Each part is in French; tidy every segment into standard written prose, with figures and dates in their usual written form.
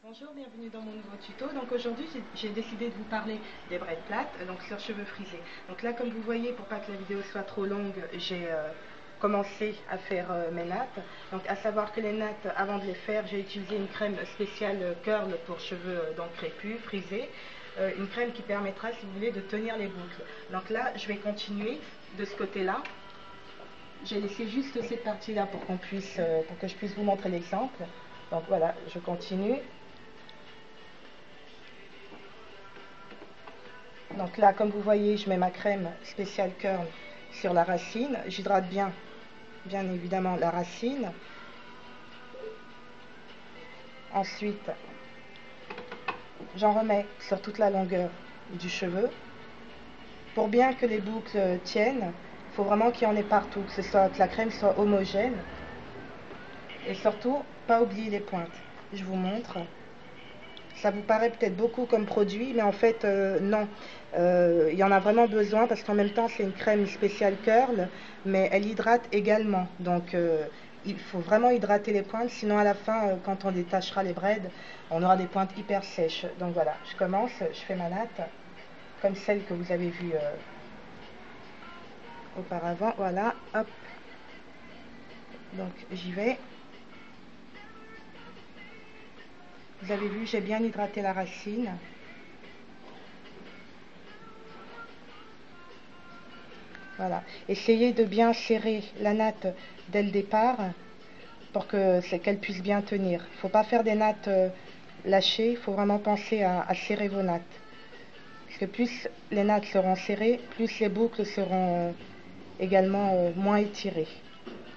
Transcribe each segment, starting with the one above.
Bonjour, bienvenue dans mon nouveau tuto. Donc aujourd'hui j'ai décidé de vous parler des braides plates, donc sur cheveux frisés. Donc là, comme vous voyez, pour pas que la vidéo soit trop longue, j'ai commencé à faire mes nattes. Donc à savoir que les nattes, avant de les faire, j'ai utilisé une crème spéciale curl pour cheveux donc crépus, frisés. Une crème qui permettra, si vous voulez, de tenir les boucles. Donc là, je vais continuer de ce côté-là. J'ai laissé juste cette partie-là pour pour que je puisse vous montrer l'exemple. Donc voilà, je continue. Donc là, comme vous voyez, je mets ma crème spéciale curl sur la racine. J'hydrate bien évidemment la racine. Ensuite, j'en remets sur toute la longueur du cheveu. Pour bien que les boucles tiennent, il faut vraiment qu'il y en ait partout, que la crème soit homogène. Et surtout, pas oublier les pointes. Je vous montre. Ça vous paraît peut-être beaucoup comme produit, mais en fait, non. Il y en a vraiment besoin parce qu'en même temps, c'est une crème spéciale curl, mais elle hydrate également. Donc, il faut vraiment hydrater les pointes, sinon à la fin, quand on détachera les braides, on aura des pointes hyper sèches. Donc voilà, je commence, je fais ma natte, comme celle que vous avez vue auparavant. Voilà, hop. Donc j'y vais. Vous avez vu, j'ai bien hydraté la racine. Voilà. Essayez de bien serrer la natte dès le départ pour qu'elle puisse bien tenir. Il ne faut pas faire des nattes lâchées, il faut vraiment penser à serrer vos nattes. Parce que plus les nattes seront serrées, plus les boucles seront également moins étirées,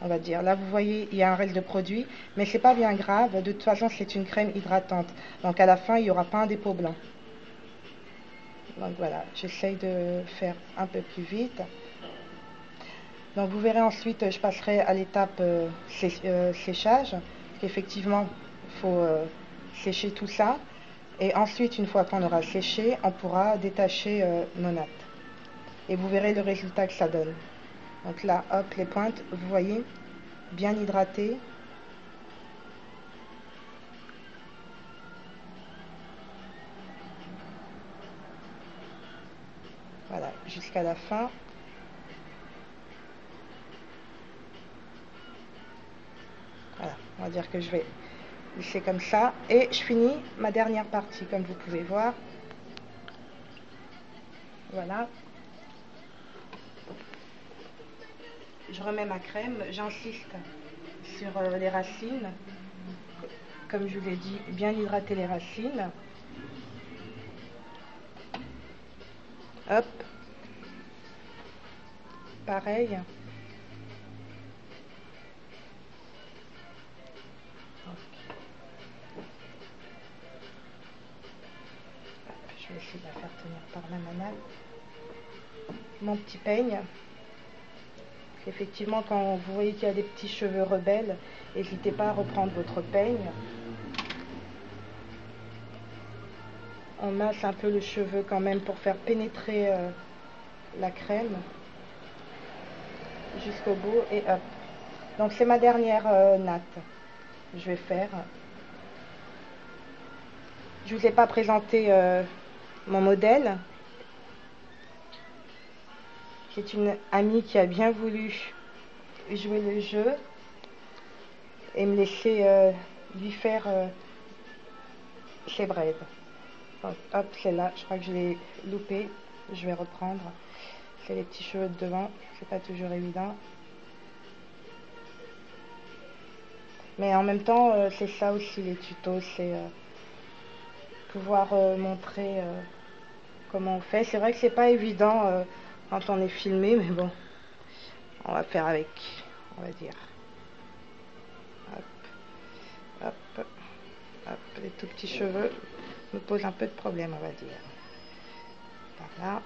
on va dire. Là, vous voyez, il y a un reste de produit, mais c'est pas bien grave. De toute façon, c'est une crème hydratante. Donc à la fin, il n'y aura pas un dépôt blanc. Donc voilà, j'essaye de faire un peu plus vite. Donc vous verrez ensuite, je passerai à l'étape séchage. Effectivement, il faut sécher tout ça. Et ensuite, une fois qu'on aura séché, on pourra détacher nos nattes. Et vous verrez le résultat que ça donne. Donc là, hop, les pointes, vous voyez, bien hydratées. Voilà, jusqu'à la fin. Voilà, on va dire que je vais lisser comme ça. Et je finis ma dernière partie, comme vous pouvez voir. Voilà. Je remets ma crème, j'insiste sur les racines. Comme je vous l'ai dit, bien hydrater les racines. Hop. Pareil. Je vais essayer de la faire tenir par la manette. Mon petit peigne. Effectivement, quand vous voyez qu'il y a des petits cheveux rebelles, n'hésitez pas à reprendre votre peigne. On masse un peu le cheveu quand même pour faire pénétrer la crème jusqu'au bout et hop. Donc c'est ma dernière natte. Je vais faire. Je vous ai pas présenté mon modèle. C'est une amie qui a bien voulu jouer le jeu et me laisser lui faire ses braides. Donc, hop, c'est là, je crois que je l'ai loupé. Je vais reprendre. C'est les petits cheveux de devant, c'est pas toujours évident. Mais en même temps, c'est ça aussi les tutos, c'est pouvoir montrer comment on fait. C'est vrai que c'est pas évident quand on est filmé, mais bon, on va faire avec, on va dire. Hop, hop, hop, les tout petits cheveux me posent un peu de problème, on va dire. Par là.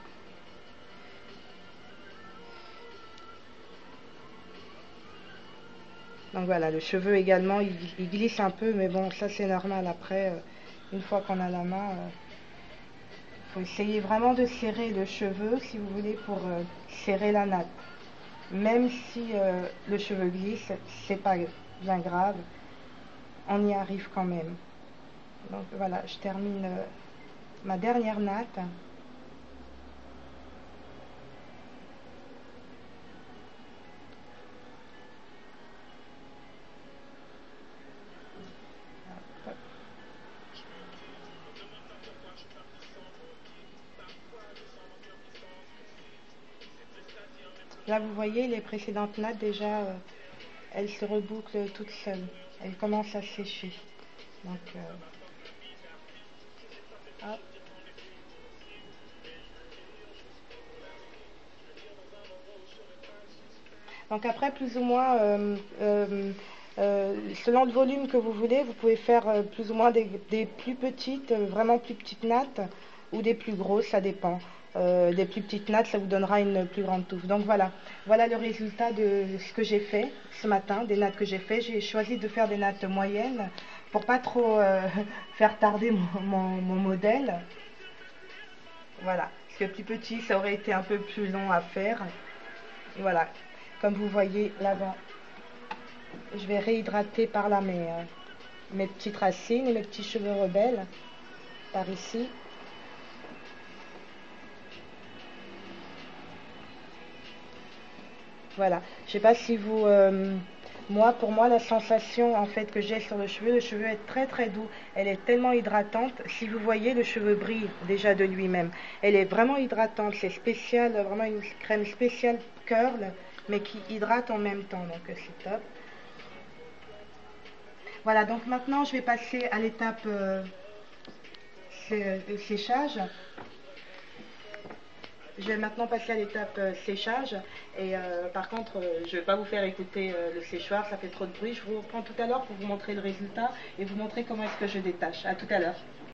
Donc voilà, le cheveu également, il glisse un peu, mais bon, ça c'est normal. Après, une fois qu'on a la main, il faut essayer vraiment de serrer le cheveu, si vous voulez, pour serrer la natte. Même si le cheveu glisse, c'est pas bien grave, on y arrive quand même. Donc voilà, je termine ma dernière natte. Là, vous voyez, les précédentes nattes, déjà, elles se rebouclent toutes seules. Elles commencent à sécher. Donc, hop. Donc après, plus ou moins, selon le volume que vous voulez, vous pouvez faire plus ou moins des plus petites, vraiment plus petites nattes, ou des plus grosses, ça dépend. Des plus petites nattes, ça vous donnera une plus grande touffe. Donc voilà, voilà le résultat de ce que j'ai fait ce matin, des nattes que j'ai fait. J'ai choisi de faire des nattes moyennes pour pas trop faire tarder mon modèle. Voilà, parce que plus petit, ça aurait été un peu plus long à faire. Voilà, comme vous voyez là-bas, je vais réhydrater par là mes petites racines et mes petits cheveux rebelles par ici. Voilà, je sais pas si vous... pour moi, la sensation en fait que j'ai sur le cheveu est très très doux. Elle est tellement hydratante. Si vous voyez, le cheveu brille déjà de lui-même. Elle est vraiment hydratante. C'est spécial, vraiment une crème spéciale curl, mais qui hydrate en même temps. Donc c'est top. Voilà, donc maintenant je vais passer à l'étape séchage. Je vais maintenant passer à l'étape séchage. Et par contre, je ne vais pas vous faire écouter le séchoir, ça fait trop de bruit. Je vous reprends tout à l'heure pour vous montrer le résultat et vous montrer comment est-ce que je détache. À tout à l'heure.